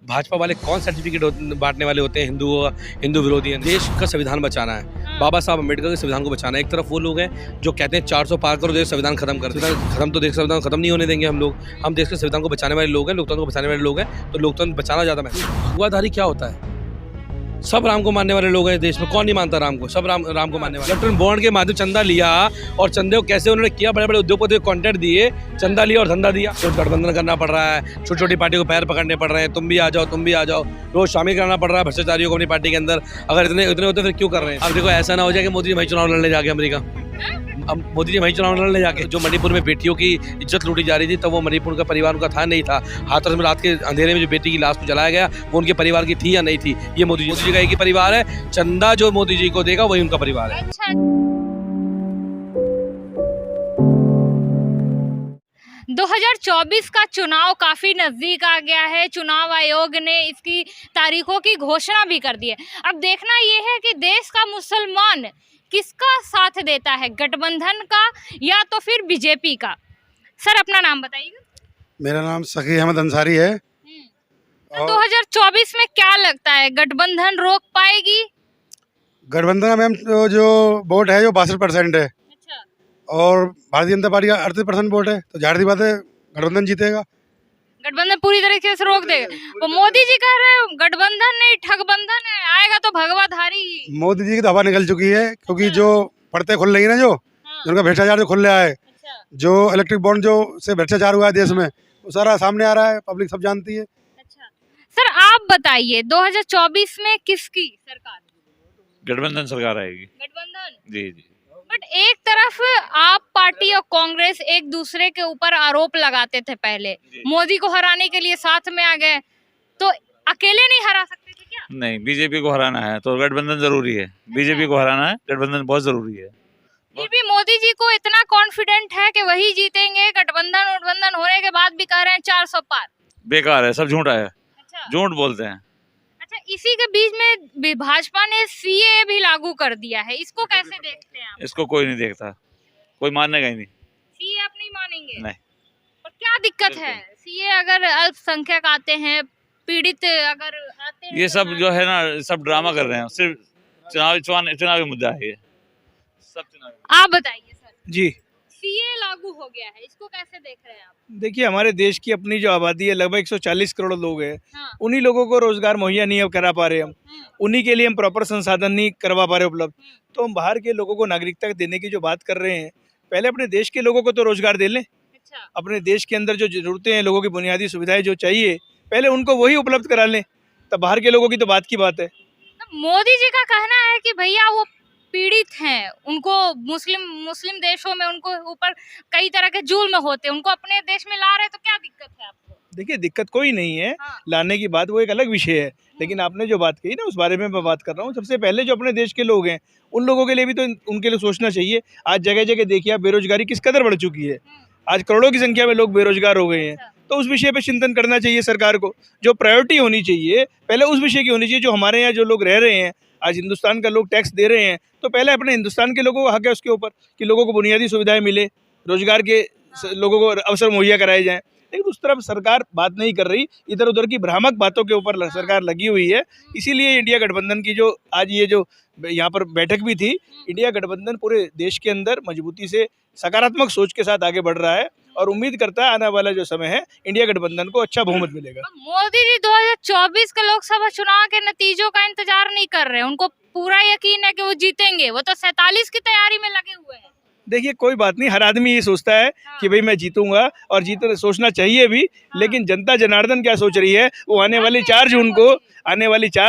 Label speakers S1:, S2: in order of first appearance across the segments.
S1: भाजपा वाले कौन सर्टिफिकेट बांटने वाले होते हैं हिंदू विरोधी हैं। देश का संविधान बचाना है, बाबा साहब अम्बेडकर के संविधान को बचाना है। एक तरफ वो लोग हैं जो कहते हैं 400 पार करो देश संविधान खत्म कर, संविधान खत्म तो देश संविधान खत्म नहीं होने देंगे हम लोग। हम देश के संविधान को बचाने वाले लोग हैं, लोकतंत्र को बचाने वाले लोग हैं, तो लोकतंत्र बचाना ज़्यादा महत्वपूर्ण। भगवाधारी क्या होता है? सब राम को मानने वाले लोग हैं देश में, कौन नहीं मानता राम को? सब राम को मानने वाले। लेफ्टिनेंट बॉन्ड के माध्यम चंदा लिया और चंदे को कैसे उन्होंने किया, बड़े बड़े उद्योगपति को कॉन्ट्रैक्ट दिए, चंदा लिया और धंधा दिया। रोज गठबंधन करना पड़ रहा है, छोटी छोटी पार्टी को पैर पकड़ने पड़ रहे हैं, तुम भी आ जाओ तुम भी आ जाओ, रोज शामिल कराना पड़ रहा है भ्रष्टाचारियों को अपनी पार्टी के अंदर। अगर इतने होते फिर क्यों कर रहे हैं? अब देखो ऐसा ना हो जाए कि मोदी जी वही चुनाव लड़ने जाके अमेरिका, अब मोदी जी वही चुनाव लड़ने जाके। जो मणिपुर में बेटियों की इज्जत लूटी जा रही थी, तब वो मणिपुर का परिवार उनका था नहीं था। हाथरस में रात के अंधेरे में जो बेटी की लाश को जलाया गया, वो उनके परिवार की थी या नहीं थी? ये मोदी जी का एक ही परिवार है। चंदा जो मोदी जी को देगा वही उनका परिवार है।
S2: 2024 का चुनाव काफी नजदीक आ गया है। चुनाव आयोग ने इसकी तारीखों की घोषणा भी कर दी है। अब देखना यह है कि देश का मुसलमान किसका साथ देता है, गठबंधन का या तो फिर बीजेपी का। सर अपना नाम बताइएगा।
S3: मेरा नाम सखी अहमद अंसारी है।
S2: तो 2024 में क्या लगता है, गठबंधन रोक पाएगी?
S3: गठबंधन में जो वोट है जो 62% है,
S2: अच्छा।
S3: और भारतीय जनता पार्टी का 38% वोट है, तो जाहिर सी बात है गठबंधन जीतेगा।
S2: गठबंधन पूरी तरीके से रोक देगा। वो मोदी जी कह रहे हैं गठबंधन नहीं ठगबंधन है, आएगा तो भगवाधारी ही।
S3: मोदी जी की तो हवा निकल चुकी है, क्योंकि जो पड़ते खुल रही है ना, जो उनका भ्रष्टाचार जो खुल रहा है, जो इलेक्ट्रिक बॉन्ड जो से भ्रष्टाचार हुआ है देश में, वो सारा सामने आ रहा है, पब्लिक सब जानती है।
S2: अच्छा सर आप बताइए 2024 में किसकी सरकार?
S4: गठबंधन सरकार आएगी।
S2: गठबंधन।
S4: जी जी।
S2: बट एक तरफ आप पार्टी और कांग्रेस एक दूसरे के ऊपर आरोप लगाते थे पहले, मोदी को हराने के लिए साथ में आ गए, तो अकेले नहीं हरा सकते थे क्या?
S4: नहीं, बीजेपी को हराना है तो गठबंधन जरूरी है। बीजेपी को हराना है, गठबंधन बहुत जरूरी है।
S2: फिर भी मोदी जी को इतना कॉन्फिडेंट है कि वही जीतेंगे, गठबंधन होने के बाद भी कह रहे हैं 400 पार।
S4: बेकार है, सब झूठा है।
S2: अच्छा।
S4: झूठ बोलते हैं।
S2: अच्छा, इसी के बीच में भाजपा ने सीए भी लागू कर दिया है, इसको कैसे देखते हैं आप?
S4: इसको कोई नहीं देखता, कोई मानेगा ही नहीं।
S2: सीए आप नहीं मानेंगे?
S4: नहीं।
S2: और क्या दिक्कत है? सीए अगर अल्पसंख्यक आते हैं, पीड़ित अगर आते हैं,
S4: ये सब जो है ना, सब ड्रामा कर रहे हैं। सिर्फ चुनावी मुद्दा है ये, सब चुनावी।
S2: आप बताइए सर।
S5: जी
S2: सीए लागू हो गया है, इसको कैसे देख रहे हैं आप?
S5: देखिए, हमारे देश की अपनी जो आबादी है लगभग 140 करोड़ लोग हैं।
S2: हाँ।
S5: उन्हीं लोगों को रोजगार मुहैया नहीं अब करा पा रहे हम, उन्हीं के लिए हम प्रॉपर संसाधन नहीं करवा पा रहे उपलब्ध। तो हम बाहर के लोगों को नागरिकता देने की जो बात कर रहे हैं, पहले अपने देश के लोगों को तो रोजगार दे लें।
S2: अच्छा।
S5: अपने देश के अंदर जो जरूरतें हैं, लोगों की बुनियादी सुविधाएं जो चाहिए, पहले उनको वही उपलब्ध करा लें, तब बाहर के लोगों की तो बात की बात है।
S2: तो मोदी जी का कहना है कि भैया वो पीड़ित हैं, उनको मुस्लिम देशों में उनको ऊपर कई तरह के जुल्म होते हैं, उनको अपने देश में ला रहे हैं, तो क्या दिक्कत है आपको?
S5: देखिए, दिक्कत कोई नहीं है।
S2: हाँ।
S5: लाने की बात वो एक अलग विषय है, लेकिन आपने जो बात कही ना, उस बारे में मैं बात कर रहा हूँ। सबसे पहले जो अपने देश के लोग हैं, उन लोगों के लिए भी तो उनके लिए सोचना चाहिए। आज जगह जगह देखिए आप, बेरोजगारी किस कदर बढ़ चुकी है। आज करोड़ों की संख्या में लोग बेरोजगार हो गए हैं। तो उस विषय पे चिंतन करना चाहिए सरकार को। जो प्रायोरिटी होनी चाहिए पहले उस विषय की होनी चाहिए। जो हमारे यहाँ जो लोग रह रहे हैं, आज हिंदुस्तान का लोग टैक्स दे रहे हैं, तो पहले अपने हिंदुस्तान के लोगों को हक है उसके ऊपर कि लोगों को बुनियादी सुविधाएं मिले, रोजगार के लोगों को अवसर मुहैया कराए जाएं। लेकिन उस तरफ सरकार बात नहीं कर रही, इधर उधर की भ्रामक बातों के ऊपर सरकार लगी हुई है। इसीलिए इंडिया गठबंधन की जो आज ये जो यहाँ पर बैठक भी थी, इंडिया गठबंधन पूरे देश के अंदर मजबूती से सकारात्मक सोच के साथ आगे बढ़ रहा है और उम्मीद करता है आने वाला जो समय है, इंडिया गठबंधन को अच्छा बहुमत मिलेगा।
S2: मोदी जी 2024 के लोकसभा चुनाव के नतीजों का इंतजार नहीं कर रहे, उनको पूरा यकीन है कि वो जीतेंगे। वो तो 47 की तैयारी में लगे हुए हैं।
S5: देखिए, कोई बात नहीं, हर आदमी ये सोचता है कि भाई मैं जीतूंगा, और सोचना चाहिए भी। लेकिन जनता जनार्दन क्या सोच रही है, वो आने वाली 4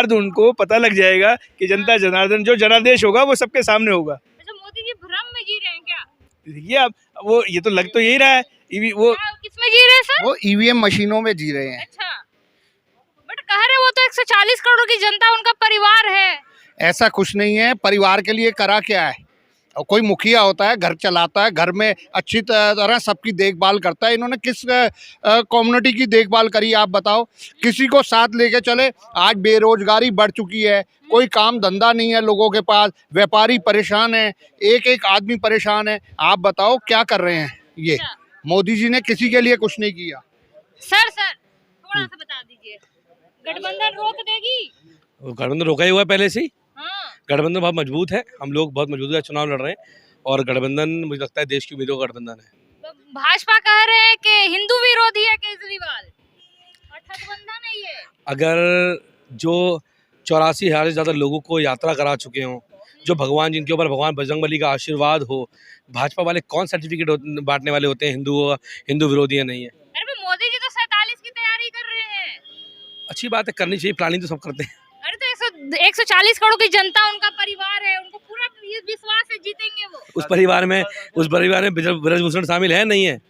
S5: जून को पता लग जाएगा कि जनता जनार्दन जो जनादेश होगा वो सबके सामने होगा।
S2: अच्छा, मोदी जी भ्रम में जी रहे हैं क्या?
S5: देखिए, आप वो ये तो लग तो यही रहा है। वो
S2: किसमें जी रहे हैं सर?
S6: वो ईवीएम मशीनों में जी रहे हैं।
S2: अच्छा, बट कह रहे वो तो 140 करोड़ की जनता उनका परिवार है।
S6: ऐसा कुछ नहीं है। परिवार के लिए करा क्या है? और कोई मुखिया होता है, घर चलाता है, घर में अच्छी तरह सबकी देखभाल करता है। इन्होंने किस कम्युनिटी की देखभाल करी, आप बताओ? किसी को साथ लेके चले। आज बेरोजगारी बढ़ चुकी है, कोई काम धंधा नहीं है लोगों के पास, व्यापारी परेशान है, एक एक आदमी परेशान है। आप बताओ क्या कर रहे हैं ये? मोदी जी ने किसी के लिए कुछ नहीं किया।
S2: सर थोड़ा सा बता दीजिए। गठबंधन रोक देगी?
S1: गठबंधन रोका ही हुआ है पहले से ही।
S2: हाँ।
S1: गठबंधन बहुत मजबूत है, हम लोग बहुत मजबूत है, चुनाव लड़ रहे हैं और गठबंधन मुझे लगता है देश की उम्मीदों का गठबंधन है।
S2: तो भाजपा कह रहे हैं कि हिंदू विरोधी है केजरीवाल और गठबंधन है ये।
S1: अगर जो 84,000 से ज़्यादा लोगों को यात्रा करा चुके हों, जो भगवान जिनके ऊपर भगवान बजरंगबली का आशीर्वाद हो, भाजपा वाले कौन सर्टिफिकेट बांटने वाले होते हैं हिंदू विरोधी है नहीं है।
S2: अरे भाई मोदी जी तो 47 की तैयारी कर रहे हैं।
S1: अच्छी बात है, करनी चाहिए, प्लानिंग तो सब करते हैं।
S2: अरे तो 140 करोड़ की जनता उनका परिवार है, उनको पूरा विश्वास है जीतेंगे वो।
S1: उस परिवार में ब्रजभूषण शामिल है नहीं है,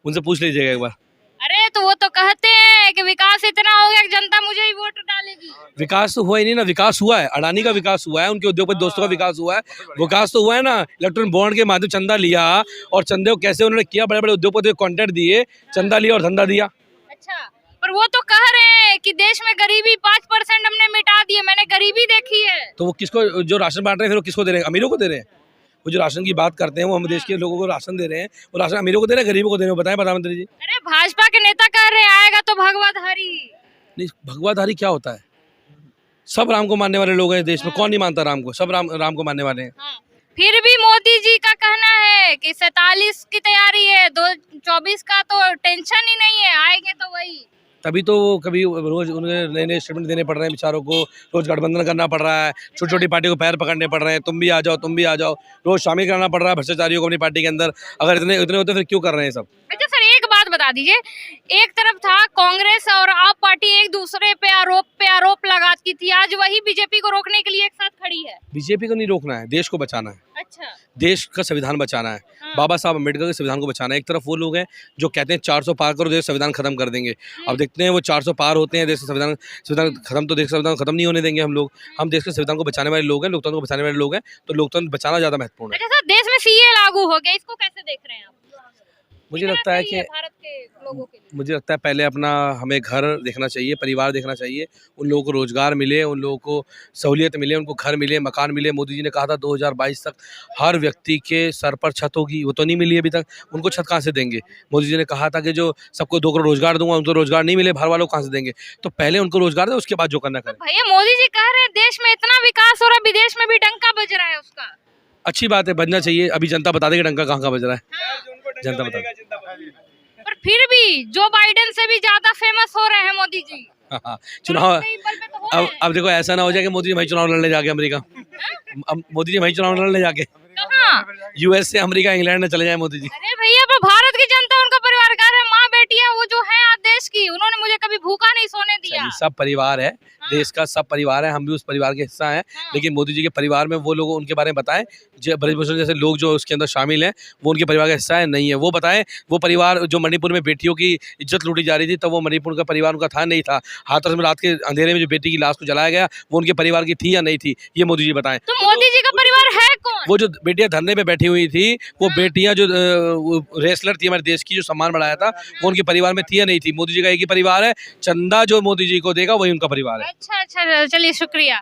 S1: उनसे पूछ लीजिएगा एक बार।
S2: अरे तो वो तो कहते हैं कि विकास इतना हो गया कि जनता मुझे ही वोट डालेगी।
S1: विकास तो हुआ ही नहीं ना, विकास हुआ है, अडानी का विकास हुआ है, उनके उद्योगपति दोस्तों का विकास हुआ है, विकास तो हुआ है ना। इलेक्ट्रॉनिक बॉन्ड के माध्यम चंदा लिया और चंदे को कैसे उन्होंने किया, बड़े बड़े उद्योगपतियों को कॉन्ट्रैक्ट दिए, चंदा लिया और धंधा दिया।
S2: अच्छा, पर वो तो कह रहे हैं कि देश में गरीबी 5% हमने मिटा दी है, मैंने गरीबी देखी है।
S1: तो वो किसको, जो राशन बांट रहे हैं फिर वो किसको दे रहे हैं? अमीरों को दे रहे हैं। वो जो राशन की बात करते हैं वो हम देश के लोगों को राशन दे रहे हैं, वो राशन अमीरों को दे रहे हैं, गरीबों को दे रहे हैं? बताएं प्रधानमंत्री जी।
S2: अरे भाजपा के नेता कह रहे हैं आएगा तो भगवाधारी।
S1: नहीं, भगवाधारी क्या होता है? सब राम को मानने वाले लोग हैं देश में, कौन नहीं मानता राम को? सब राम को मानने वाले हैं।
S2: हाँ। फिर भी मोदी जी का कहना है कि 47 की तैयारी है, 24 का तो टेंशन ही नहीं है, आएंगे तो वही।
S1: तभी तो वो कभी रोज उन्हें नए नए स्टेटमेंट देने पड़ रहे हैं बेचारों को, रोज गठबंधन करना पड़ रहा है, छोटी छोटी पार्टी को पैर पकड़ने पड़ रहे हैं, तुम भी आ जाओ, तुम भी आ जाओ, रोज शामिल कराना पड़ रहा है भ्रष्टाचारियों को अपनी पार्टी के अंदर। अगर इतने होते फिर क्यों कर रहे हैं सब?
S2: अच्छा सर, एक बात बता दीजिए, एक तरफ था कांग्रेस और आप पार्टी एक दूसरे पे आरोप लगाती थी, आज वही बीजेपी को रोकने के लिए एक साथ खड़ी है।
S1: बीजेपी को नहीं रोकना है, देश को बचाना है।
S2: अच्छा।
S1: देश का संविधान बचाना है,
S2: हाँ।
S1: बाबा साहब अम्बेडकर के संविधान को बचाना है। एक तरफ वो लोग हैं जो कहते हैं 400 पार करो देश संविधान खत्म कर देंगे। अब देखते हैं वो 400 पार होते हैं, देश का संविधान खत्म, तो देश का संविधान खत्म नहीं होने देंगे हम लोग। हम देश के संविधान को बचाने वाले लोग हैं, लोकतंत्र को बचाने वाले लोग हैं, तो लोकतंत्र बचाना ज़्यादा महत्वपूर्ण है।
S2: अच्छा सर, देश में सीए लागू हो गया, इसको कैसे देख रहे हैं आप?
S1: मुझे लगता है कि
S2: भारत के लोगों के लिए।
S1: मुझे लगता है पहले अपना हमें घर देखना चाहिए, परिवार देखना चाहिए, उन लोगों को रोजगार मिले, उन लोगों को सहूलियत मिले, उनको घर मिले, मकान मिले। मोदी जी ने कहा था 2022 तक हर व्यक्ति के सर पर छत होगी, वो तो नहीं मिली अभी तक, उनको छत कहाँ से देंगे? मोदी जी ने कहा था कि जो सबको 2 करोड़ रोजगार दूंगा, उनको रोजगार नहीं मिले, बाहर वालों को कहाँ से देंगे? तो पहले उनको रोजगार दे, उसके बाद जो करना करें।
S2: भैया मोदी जी कह रहे हैं देश में इतना विकास हो रहा है, विदेश में भी डंका बज रहा है उसका।
S1: अच्छी बात है, बजना चाहिए। अभी जनता बता देगी डंका कहाँ बज रहा है,
S2: हाँ।
S1: जनता बता।
S2: पर फिर भी जो बाइडेन से भी ज्यादा फेमस हो रहे हैं मोदी जी।
S1: चुनाव
S2: कई बल पे तो हो रहे हैं।
S1: अब देखो, ऐसा ना हो जाए कि मोदी जी वही चुनाव लड़ने जाके अमेरिका, अब मोदी जी वही चुनाव लड़ने जाके
S2: कहाँ?
S1: यूएस से अमेरिका इंग्लैंड में चले जाए मोदी जी।
S2: अरे भैया, पर भारत की जनता उनका परिवार कह रहे हैं, माँ बेटियां वो जो है आज देश की, उन्होंने मुझे कभी भूखा नहीं सोने दिया।
S1: चलिए, सब परिवार है, देश का सब परिवार है, हम भी उस परिवार के हिस्सा हैं। लेकिन मोदी जी के परिवार में वो लोग उनके बारे में बताएं, जो ब्रजभूषण जैसे लोग जो उसके अंदर शामिल हैं, वो उनके परिवार का हिस्सा है नहीं है? वो बताएं, वो परिवार जो मणिपुर में बेटियों की इज्जत लूटी जा रही थी, तब वो मणिपुर का परिवार उनका था नहीं था? हाथरस में रात के अंधेरे में जो बेटी की लाश को जलाया गया, वो उनके परिवार की थी या नहीं थी? ये मोदी जी बताएं।
S2: तो मोदी जी का परिवार है कौन?
S1: वो जो बेटियां धरने पे बैठी हुई थी, वो बेटियां जो रेसलर थी हमारे देश की, जो सम्मान बढ़ाया था, वो उनके परिवार में थी या नहीं थी? मोदी जी का एक ही परिवार है, चंदा जो मोदी जी को देगा वही उनका परिवार है।
S2: अच्छा, चलिए शुक्रिया।